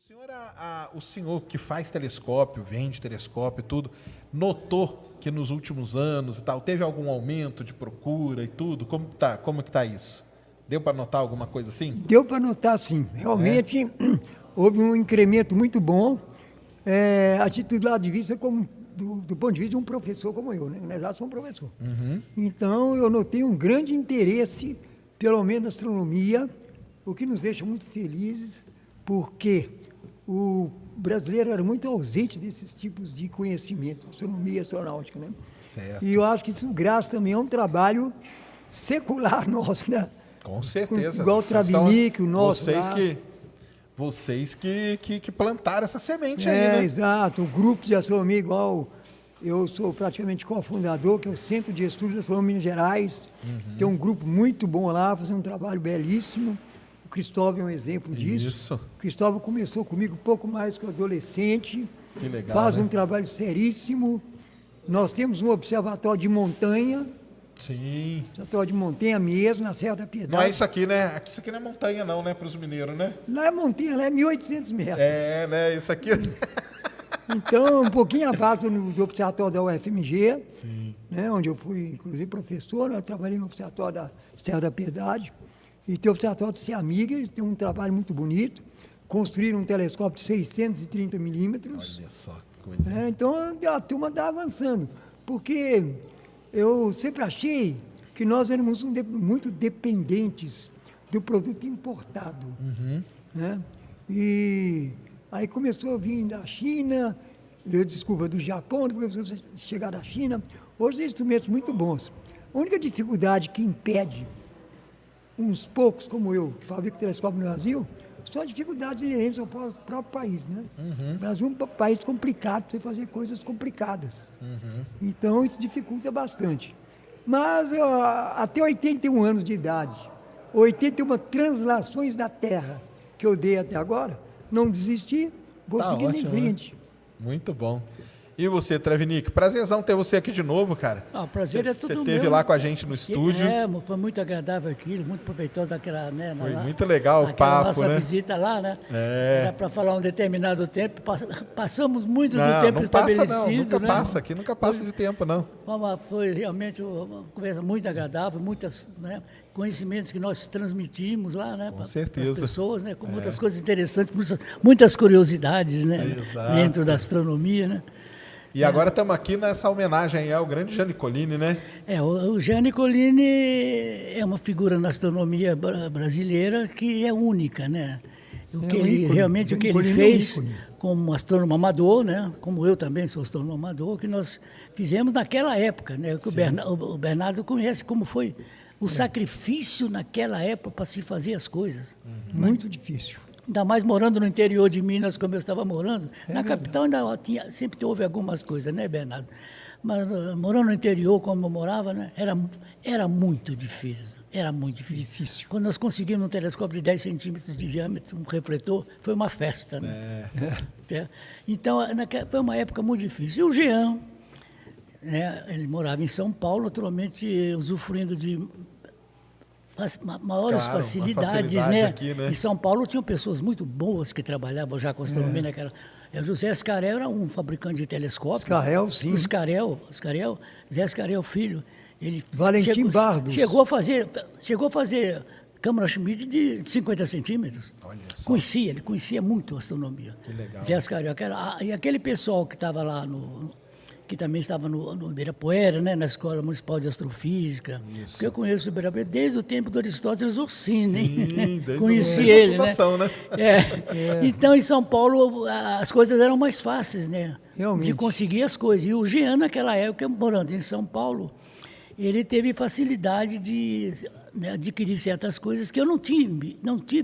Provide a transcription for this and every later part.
senhor, o senhor que faz telescópio, vende telescópio e tudo, notou que nos últimos anos e tal, teve algum aumento de procura e tudo? Como que tá isso? Deu para notar alguma coisa assim? Deu para notar, sim. Realmente houve um incremento muito bom. A titular de vista do ponto de vista de um professor como eu, né? Eu já sou um professor. Então, eu notei um grande interesse, pelo menos na astronomia, o que nos deixa muito felizes, porque o brasileiro era muito ausente desses tipos de conhecimento, astronomia e astronáutica, né? Certo. E eu acho que isso, graças também a um trabalho secular nosso, né? Com certeza. Igual o Travnik, o nosso Vocês lá. Vocês que plantaram essa semente aí, né? Exato. O grupo de astronomia, igual eu sou praticamente cofundador, que é o Centro de Estudos de Astronomia Minas Gerais. Tem um grupo muito bom lá, fazendo um trabalho belíssimo. O Cristóvão é um exemplo disso. Isso. O Cristóvão começou comigo um pouco mais que adolescente. Que legal, Faz né? um trabalho seríssimo. Nós temos um observatório de montanha, Sim. observatório de montanha mesmo, na Serra da Piedade. Não é isso aqui, né? Isso aqui não é montanha não, né? Para os mineiros, né? Lá é montanha, lá é 1.800 metros. É, né? Isso aqui... Então, um pouquinho abaixo do observatório da UFMG, Sim. né, onde eu fui, inclusive, professor, eu trabalhei no observatório da Serra da Piedade, e tem o observatório de Ciamiga, eles têm um trabalho muito bonito, construíram um telescópio de 630 milímetros, Olha só que coisa. né, então a turma está avançando, porque eu sempre achei que nós éramos muito dependentes do produto importado, né? E aí começou a vir da China, do Japão, depois começou a chegar da China. Hoje tem instrumentos muito bons. A única dificuldade que impede uns poucos como eu, que fabrico telescópio no Brasil, são dificuldades inerentes ao próprio país, né? O Brasil é um país complicado, para você fazer coisas complicadas. Então isso dificulta bastante. Mas até 81 anos de idade, 81 translações da Terra que eu dei até agora, não desisti, vou Tá seguindo em ótimo, frente. né? Muito bom. E você, Travnik? Prazerzão ter você aqui de novo, cara. O prazer é todo Você meu. esteve lá com a gente no estúdio. Foi muito agradável aquilo, muito proveitoso aquela, né? Foi muito legal o aquela papo, nossa né? visita lá, né? É. Era para falar um determinado tempo, passamos muito do Não, tempo não passa estabelecido, não, nunca né? passa, aqui nunca passa de tempo, não. Foi realmente uma conversa muito agradável, muitos, né, conhecimentos que nós transmitimos lá, né? Com Para certeza. as pessoas, né? Com muitas coisas interessantes, muitas curiosidades, né? Exato. Dentro da astronomia, né? E agora estamos aqui nessa homenagem aí ao grande Gianni Collini, né? O Gianni Collini é uma figura na astronomia brasileira que é única, né? O que um ele ícone. realmente o que Gianni ele Collini é um fez ícone. como astrônomo amador, né? Como eu também sou astrônomo amador, que nós fizemos naquela época, né? Que o Bernardo conhece como foi o sacrifício naquela época para se fazer as coisas. Muito difícil. Ainda mais morando no interior de Minas, como eu estava morando. Na capital ainda sempre houve algumas coisas, né, Bernardo? Mas morando no interior, como eu morava, né, era muito difícil. Era muito difícil. Difícil. Quando nós conseguimos um telescópio de 10 centímetros de diâmetro, um refletor, foi uma festa. Né? Então, foi uma época muito difícil. E o Jean, né, ele morava em São Paulo, naturalmente usufruindo de maiores Claro, uma facilidades, facilidade né? aqui, né? Em São Paulo tinham pessoas muito boas que trabalhavam já com astronomia naquela. O José Escarel era um fabricante de telescópio. Escarel, sim. O Escarel, Zé Escarel Filho. Ele Valentim Bardos. chegou a fazer câmara Schmidt de 50 centímetros. Olha só. Ele conhecia muito a astronomia. Que legal. Zé Escarel. E aquele pessoal que estava lá que também estava no Ibirapuera, né, na Escola Municipal de Astrofísica. Isso. Porque eu conheço o Ibirapuera desde o tempo do Aristóteles Orsini. Sim, desde Conheci a ele, fundação, né? né? Então, em São Paulo, as coisas eram mais fáceis, né? Realmente. De conseguir as coisas. E o Jean, naquela época, morando em São Paulo, ele teve facilidade de, né, adquirir certas coisas que eu não tive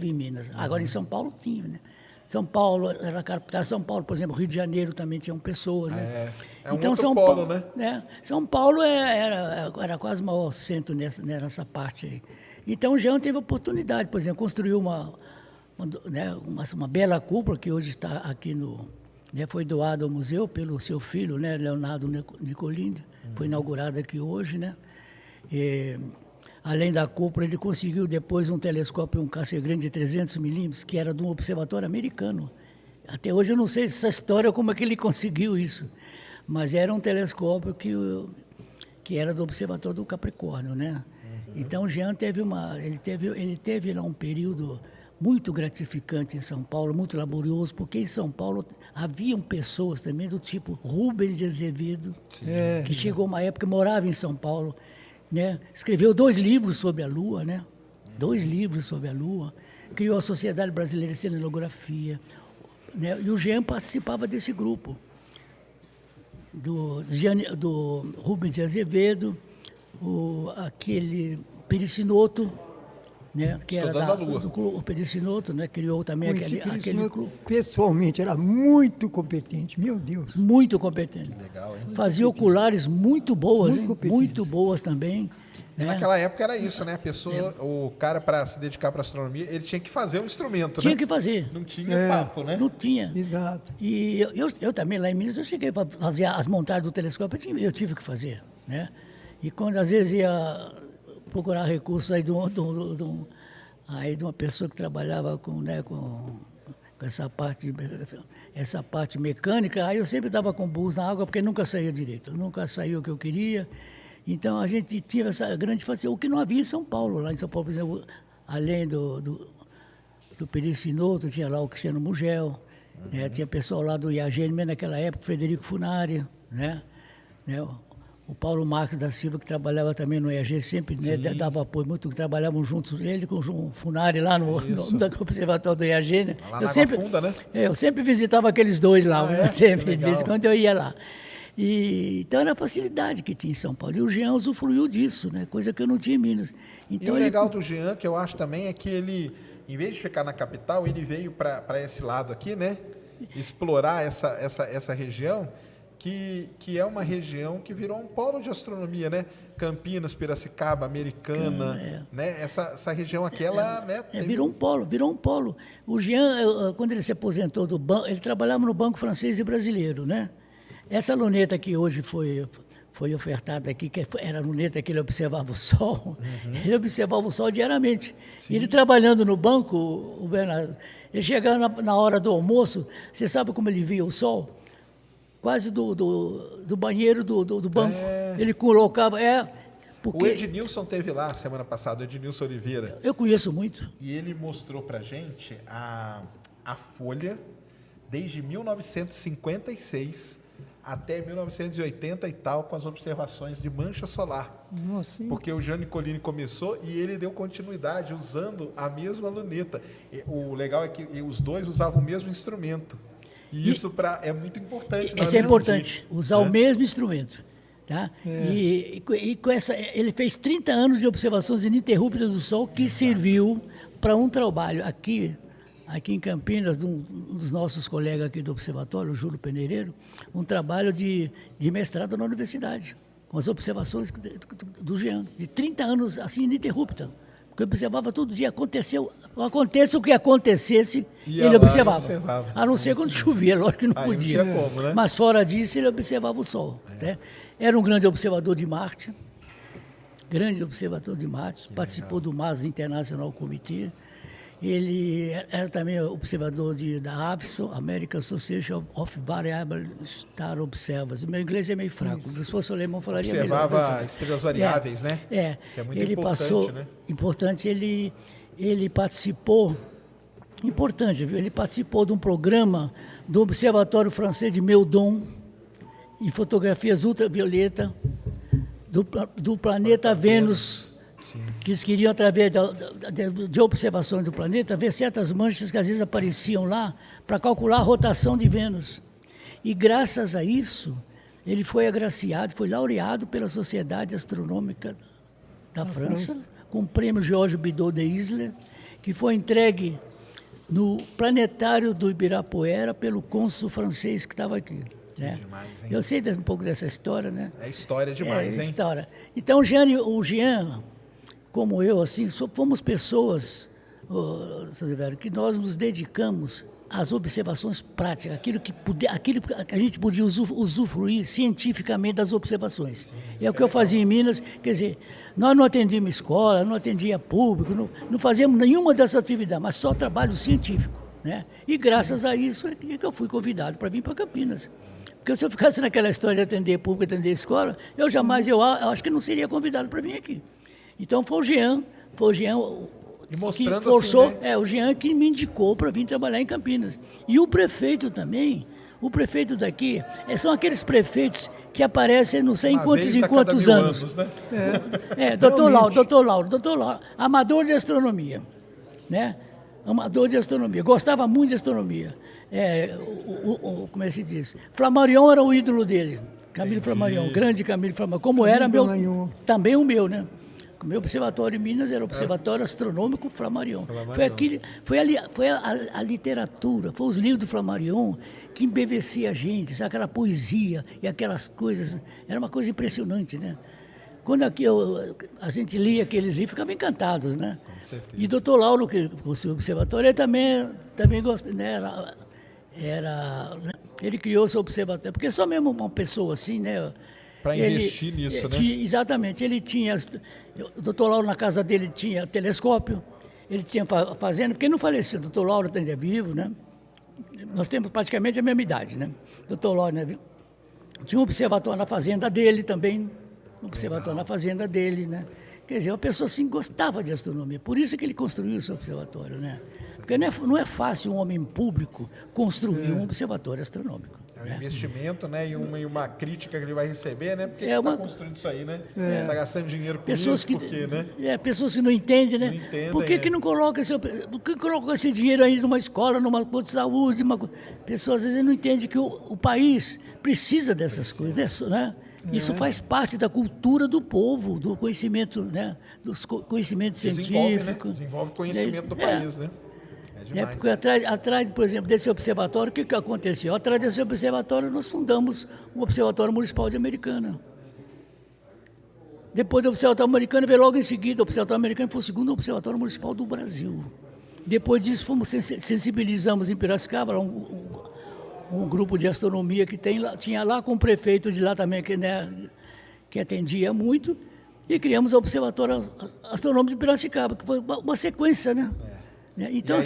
em Minas. Agora, em São Paulo, tive, né? São Paulo era capital. São Paulo, por exemplo, Rio de Janeiro também tinham pessoas, né? É um outro polo, né? São Paulo era quase o maior centro nessa parte aí. Então, o Jean teve a oportunidade, por exemplo, construiu uma bela cúpula que hoje está aqui né, foi doada ao museu pelo seu filho, né, Leonardo Nicolini, foi inaugurada aqui hoje, né? Além da cúpula, ele conseguiu depois um telescópio, um Cassegrain de 300 milímetros, que era de um observatório americano, Até hoje eu não sei essa história, como é que ele conseguiu isso. Mas era um telescópio que era do Observatório do Capricórnio, né? Então o Jean ele teve lá um período muito gratificante em São Paulo, muito laborioso, porque em São Paulo haviam pessoas também do tipo Rubens de Azevedo, que chegou uma época, morava em São Paulo, né? Escreveu 2 livros sobre a Lua, né? 2 livros sobre a Lua, criou a Sociedade Brasileira de Cenografia, né? E o Jean participava desse grupo, do Rubens de Azevedo, aquele Pericinoto, né, que era o Pericinoto, né, criou também aquele clube. Pessoalmente, era muito competente, meu Deus. Muito competente. Legal, hein? Fazia oculares muito boas, Muito muito boas também. E Né? naquela época era isso, né? A pessoa, o cara, para se dedicar para astronomia, ele tinha que fazer um instrumento, Tinha né? que fazer. Não tinha papo, né? Não tinha. Exato. E eu também, lá em Minas, eu cheguei para fazer as montagens do telescópio, eu tive que fazer, né? E quando às vezes ia procurar recursos aí de uma pessoa que trabalhava com essa parte mecânica, aí eu sempre dava com burros na água, porque nunca saía direito, nunca saía o que eu queria. Então a gente tinha essa grande facilidade, o que não havia em São Paulo. Lá em São Paulo, por exemplo, além do Pericinoto, tinha lá o Cristiano Mugel, né? Tinha pessoal lá do IAGN, mesmo naquela época, Frederico Funari, né? O Paulo Marques da Silva, que trabalhava também no IAG, sempre, né, dava apoio muito, trabalhavam juntos, ele com o Funari lá no observatório do IAG. Né? Lá na Água Funda, né? Eu sempre visitava aqueles dois lá, sempre, de legal. vez em quando eu ia lá. Então era a facilidade que tinha em São Paulo. E o Jean usufruiu disso, né? Coisa que eu não tinha em Minas. Então, E o legal do Jean, que eu acho também, é que ele, em vez de ficar na capital, ele veio para esse lado aqui, né? Explorar essa região, que é uma região que virou um polo de astronomia, né? Campinas, Piracicaba, Americana, né? Essa região aqui, ela, né? Virou um polo. O Jean, quando ele se aposentou do banco, ele trabalhava no Banco Francês e Brasileiro, né? Essa luneta que hoje foi ofertada aqui, que era a luneta que ele observava o Sol, ele observava o Sol diariamente. Ele trabalhando no banco, o Bernardo, ele chegava na hora do almoço, você sabe como ele via o Sol? Quase do banheiro do banco. Ele colocava... Porque o Ednilson teve lá semana passada, o Ednilson Oliveira. Eu conheço muito. E ele mostrou pra gente a folha desde 1956 até 1980 e tal, com as observações de mancha solar. Nossa, porque o Jean Nicolini começou e ele deu continuidade usando a mesma luneta. O legal é que os dois usavam o mesmo instrumento. E isso é muito importante. Isso é importante, usar o mesmo instrumento. Tá? E com ele fez 30 anos de observações ininterruptas do Sol, que serviu para um trabalho aqui em Campinas, de um dos nossos colegas aqui do observatório, o Júlio Peneireiro, um trabalho de mestrado na universidade, com as observações do Jean, de 30 anos, assim, ininterrupta. Porque eu observava todo dia, aconteça o que acontecesse, ele observava. A não ser quando chovia, lógico que não podia. Não tinha como, né? Mas fora disso, ele observava o Sol. Né? Era um grande observador de Marte, participou do MAS International Committee. Ele era também observador da AVSO, American Association of Variable Star Observers. Meu inglês é meio fraco, se fosse o alemão falaria melhor. Observava estrelas variáveis, né? Que é muito importante, né? Importante, ele participou, viu? Ele participou de um programa do Observatório Francês de Meudon, em fotografias ultravioleta, do planeta Vênus. Sim. Que eles queriam, através de observações do planeta, ver certas manchas que às vezes apareciam lá para calcular a rotação de Vênus. E graças a isso, ele foi agraciado, foi laureado pela Sociedade Astronômica da França, com o prêmio Georges Bidault de Isler, que foi entregue no planetário do Ibirapuera pelo cônsul francês que estava aqui. Né? Demais, hein? Eu sei um pouco dessa história, né? É história demais, hein? História. Então, o Jean, como eu, assim, fomos pessoas, que nós nos dedicamos às observações práticas, aquilo que a gente podia usufruir cientificamente das observações. É o que eu fazia em Minas, quer dizer, nós não atendíamos escola, não atendia público, não fazíamos nenhuma dessas atividades, mas só trabalho científico. né? E graças a isso é que eu fui convidado para vir para Campinas. Porque se eu ficasse naquela história de atender público, atender escola, eu acho que não seria convidado para vir aqui. Então foi o Jean E mostrando que forçou, assim, né? o Jean que me indicou para vir trabalhar em Campinas. E o prefeito também, o prefeito daqui, são aqueles prefeitos que aparecem não sei em quantos anos. Né? Doutor Lauro, amador de astronomia, né? Amador de astronomia, gostava muito de astronomia. Como é que se diz? Flammarion era o ídolo dele, Camilo Flammarion, grande Camilo Flammarion, como era também o meu, né? O meu observatório em Minas era o Observatório Astronômico Flammarion. Foi a literatura, foi os livros do Flammarion que embevecia a gente, sabe? Aquela poesia e aquelas coisas. Era uma coisa impressionante, né? Quando a gente lia aqueles livros, ficava encantados, né? Com certeza. E o doutor Lauro, que construiu o observatório, ele também gosta, né? Ele criou o seu observatório, porque só mesmo uma pessoa assim, né? Para investir nisso, né? Exatamente. Ele tinha... O doutor Lauro, na casa dele, tinha telescópio, ele tinha fazenda, porque ele não faleceu, o doutor Lauro ainda é vivo, né? Nós temos praticamente a mesma idade, né? O doutor Lauro, né? Tinha um observatório na fazenda dele também, né? Quer dizer, uma pessoa assim gostava de astronomia, por isso que ele construiu o seu observatório, né? Porque não é fácil um homem público construir um observatório astronômico. É um investimento, né? E uma crítica que ele vai receber, né? Por que você está construindo isso aí, né? Está gastando dinheiro com isso, por quê, né? Pessoas que não entendem, né? Não entendem, por que não coloca esse dinheiro aí numa escola, numa coisa de saúde? Pessoas às vezes não entendem que o país precisa dessas coisas, né? Isso faz parte da cultura do povo, do conhecimento, né? Dos conhecimentos científicos. Né? Desenvolve conhecimento do país, né? Porque atrás, por exemplo, desse observatório, o que aconteceu? Atrás desse observatório, nós fundamos o Observatório Municipal de Americana. Depois do Observatório Americano, veio logo em seguida, o Observatório Americano foi o segundo Observatório Municipal do Brasil. Depois disso, sensibilizamos em Piracicaba, um grupo de astronomia que tinha lá com o prefeito de lá também, que atendia muito, e criamos o Observatório Astronômico de Piracicaba, que foi uma sequência, né? Então,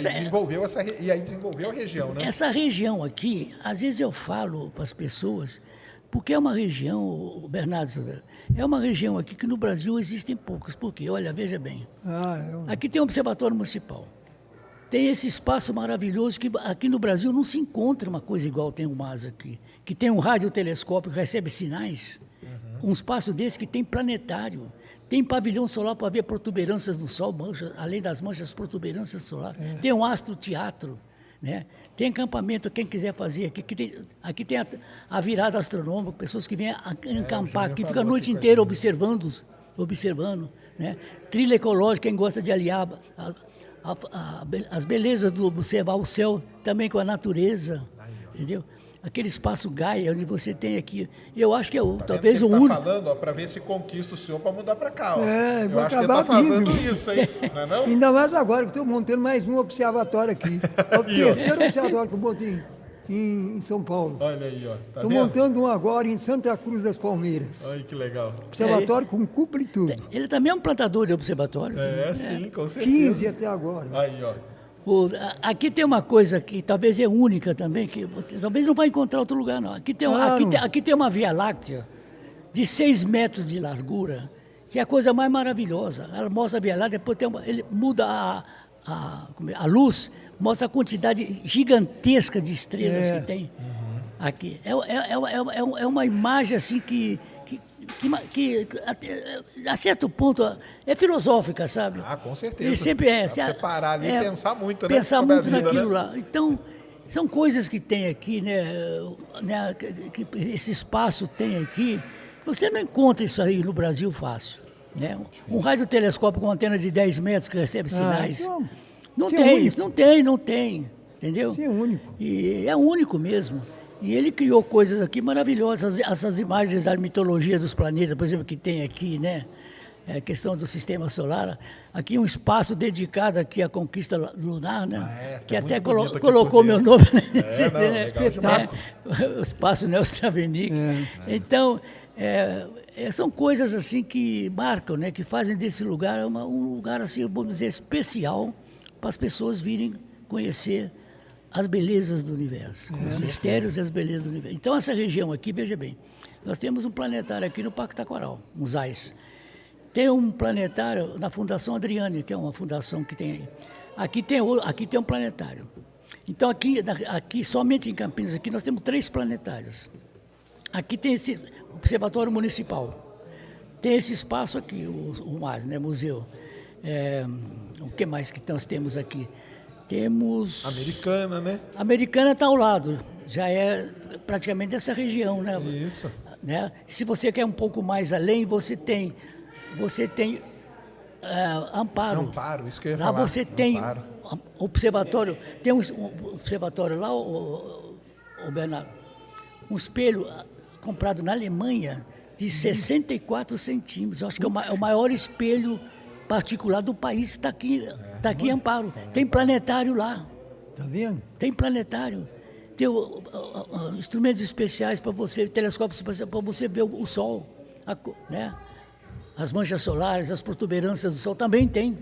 e aí desenvolveu a região, né? Essa região aqui, às vezes eu falo para as pessoas, porque é uma região, Bernardo, é uma região aqui que no Brasil existem poucos. Por quê? Olha, veja bem. Aqui tem um observatório municipal. Tem esse espaço maravilhoso que aqui no Brasil não se encontra uma coisa igual tem o MAS aqui, que tem um radiotelescópio que recebe sinais, um espaço desse que tem planetário. Tem pavilhão solar para ver protuberâncias no Sol, além das manchas, protuberâncias solar. Tem um astroteatro, né? Tem acampamento, quem quiser fazer aqui tem a virada astronômica, pessoas que vêm acampar aqui, ficam a noite inteira observando, né? Trilha ecológica, quem gosta de aliar as belezas do observar o céu também com a natureza, entendeu? Aquele espaço Gaia, onde você tem aqui, eu acho que é talvez o único. Falando, para ver se conquista o senhor para mudar para cá. Ó. Eu acho que ele está falando isso, hein? Não é não? Ainda mais agora, que estou montando mais um observatório aqui. É o terceiro observatório que eu montei em São Paulo. Olha aí, ó. Estou montando um agora em Santa Cruz das Palmeiras. Olha que legal. Observatório com cúpula e tudo. Ele também é um plantador de observatório. Sim, com certeza. 15 até agora. Aí, ó. Aqui tem uma coisa que talvez é única também, que talvez não vai encontrar outro lugar, não. Aqui tem uma Via Láctea de 6 metros de largura, que é a coisa mais maravilhosa. Ela mostra a Via Láctea, depois ele muda a luz, mostra a quantidade gigantesca de estrelas que tem aqui. É uma imagem assim que a certo ponto é filosófica, sabe? Com certeza. Ele sempre é. Você parar ali e pensar muito, né? Pensar sobre muito a vida, naquilo né? lá. Então, são coisas que tem aqui, né? Que esse espaço tem aqui. Você não encontra isso aí no Brasil fácil. Né? Um radiotelescópio com antena de 10 metros que recebe sinais. Então, não tem. Entendeu? Isso é único. E é único mesmo. E ele criou coisas aqui maravilhosas, essas imagens da mitologia dos planetas, por exemplo, que tem aqui, né? A questão do sistema solar. Aqui um espaço dedicado aqui à conquista lunar, né? Que até colocou meu nome. O espaço Nelson Travenick. Então, são coisas assim que marcam, né? Que fazem desse lugar um lugar, assim, vamos dizer, especial para as pessoas virem conhecer as belezas do universo, os mistérios e as belezas do universo. Então, essa região aqui, veja bem, nós temos um planetário aqui no Parque Taquaral, um ZAIS. Tem um planetário na Fundação Adriane, que é uma fundação que tem aí. Aqui tem um planetário. Então, aqui, somente em Campinas, aqui nós temos 3 planetários. Aqui tem esse observatório municipal. Tem esse espaço aqui, o MAS, né, museu. O que mais que nós temos aqui? Temos... Americana, né? Americana está ao lado, já é praticamente dessa região, né? Isso. Né? Se você quer um pouco mais além, você tem Amparo. Amparo, isso que eu ia lá falar. você tem Amparo. observatório, tem um observatório lá, o Bernardo, um espelho comprado na Alemanha de 64 centímetros. Eu acho que é o maior espelho particular do país, está aqui em Amparo. Tem planetário lá. Tá vendo? Tem planetário. Tem instrumentos especiais para você, telescópios especiais para você ver o Sol, né? As manchas solares, as protuberâncias do Sol também tem.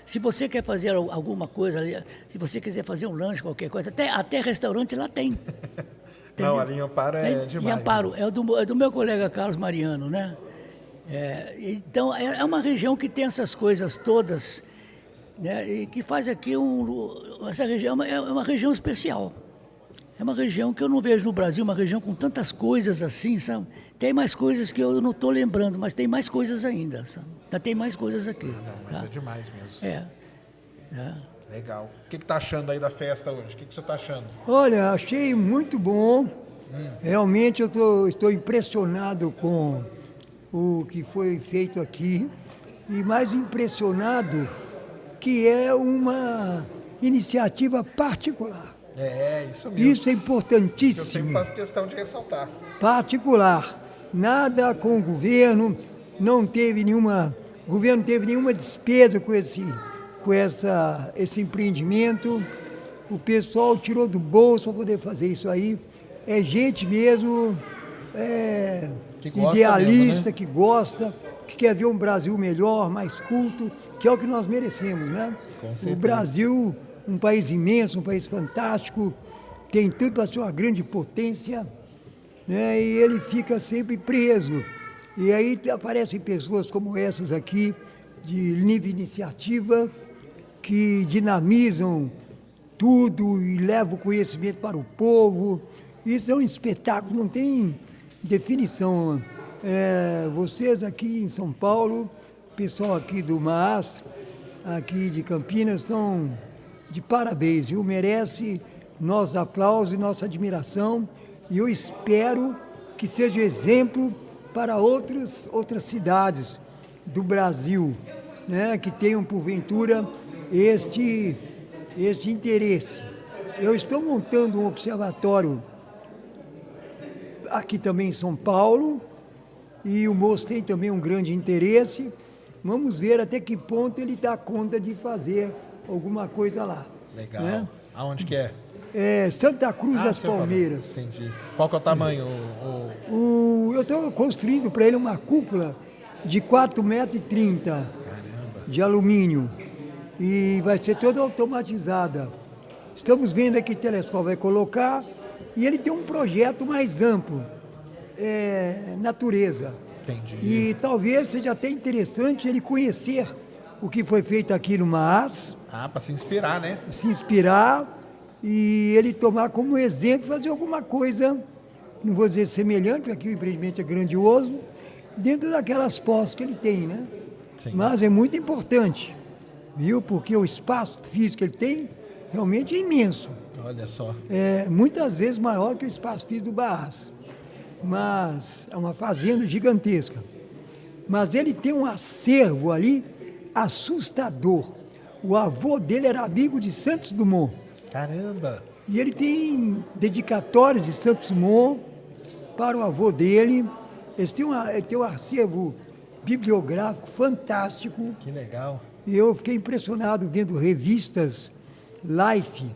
Se você quer fazer alguma coisa ali, se você quiser fazer um lanche, qualquer coisa, até restaurante lá tem. Não, ali em Amparo é demais. Em Amparo, é do meu colega Carlos Mariano, né? Então, é uma região que tem essas coisas todas, né? E que faz aqui essa região é uma região especial. É uma região que eu não vejo no Brasil, uma região com tantas coisas assim, sabe? Tem mais coisas que eu não estou lembrando, mas tem mais coisas ainda, sabe? Ainda tem mais coisas aqui. Não, mas tá? é demais mesmo. Legal. O que tá achando aí da festa hoje? O que você tá achando? Olha, achei muito bom. Realmente eu estou impressionado com o que foi feito aqui. E mais impressionado que é uma iniciativa particular. Isso mesmo. Isso é Eu importantíssimo. sempre faço questão de ressaltar. Particular. Nada com o governo, o governo não teve nenhuma despesa com esse empreendimento. O pessoal tirou do bolso para poder fazer isso aí. É gente mesmo, Que gosta idealista, mesmo, né? que gosta, que quer ver um Brasil melhor, mais culto, que é o que nós merecemos, né? Com O certeza. Brasil, um país imenso, um país fantástico, tem tudo para ser uma grande potência, né? E ele fica sempre preso. E aí aparecem pessoas como essas aqui, de livre iniciativa, que dinamizam tudo e levam o conhecimento para o povo. Isso é um espetáculo, não tem definição. Vocês aqui em São Paulo, pessoal aqui do MAS, aqui de Campinas, estão de parabéns, viu? Merece nosso aplauso e nossa admiração. E eu espero que seja exemplo para outras cidades do Brasil, né, que tenham, porventura, este interesse. Eu estou montando um observatório aqui também em São Paulo, e o moço tem também um grande interesse. Vamos ver até que ponto ele dá conta de fazer alguma coisa lá. Legal. Né? Aonde que é? Santa Cruz das Seu Palmeiras. Palmeiras. Entendi. Qual que é o tamanho? Eu estou construindo para ele uma cúpula de 4,30 metros Caramba. de alumínio, e vai ser toda automatizada. Estamos vendo aqui que o telescópio vai colocar, e ele tem um projeto mais amplo, natureza. Entendi. E talvez seja até interessante ele conhecer o que foi feito aqui no MAS, Para se inspirar, né? se inspirar e ele tomar como exemplo, fazer alguma coisa, não vou dizer semelhante, porque aqui o empreendimento é grandioso, dentro daquelas posses que ele tem, né? Sim. Mas é muito importante, viu? Porque o espaço físico que ele tem realmente é imenso. Olha só. É muitas vezes maior que o espaço físico do Barras. Mas é uma fazenda gigantesca. Mas ele tem um acervo ali assustador. O avô dele era amigo de Santos Dumont. Caramba. E ele tem dedicatórios de Santos Dumont para o avô dele. Ele tem um acervo bibliográfico fantástico. Que legal. E eu fiquei impressionado vendo revistas Life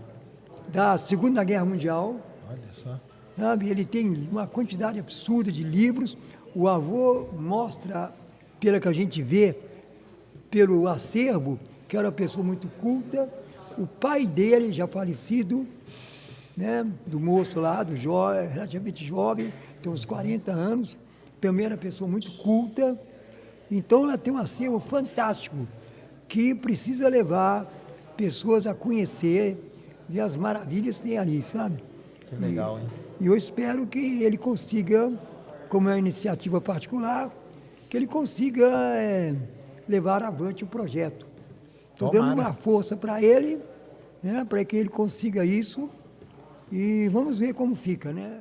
da Segunda Guerra Mundial. Olha só. Sabe? Ele tem uma quantidade absurda de livros. O avô mostra, pela que a gente vê, pelo acervo, que era uma pessoa muito culta. O pai dele, já falecido, né, do moço lá, do jovem, relativamente jovem, tem uns 40 anos, também era pessoa muito culta. Então ela tem um acervo fantástico, que precisa levar pessoas a conhecer e as maravilhas que tem ali, sabe? Que legal, hein? E eu espero que ele consiga, como é uma iniciativa particular, que ele consiga levar avante o projeto. Estou dando Tomara. uma força para ele, né, para que ele consiga isso, e vamos ver como fica, né?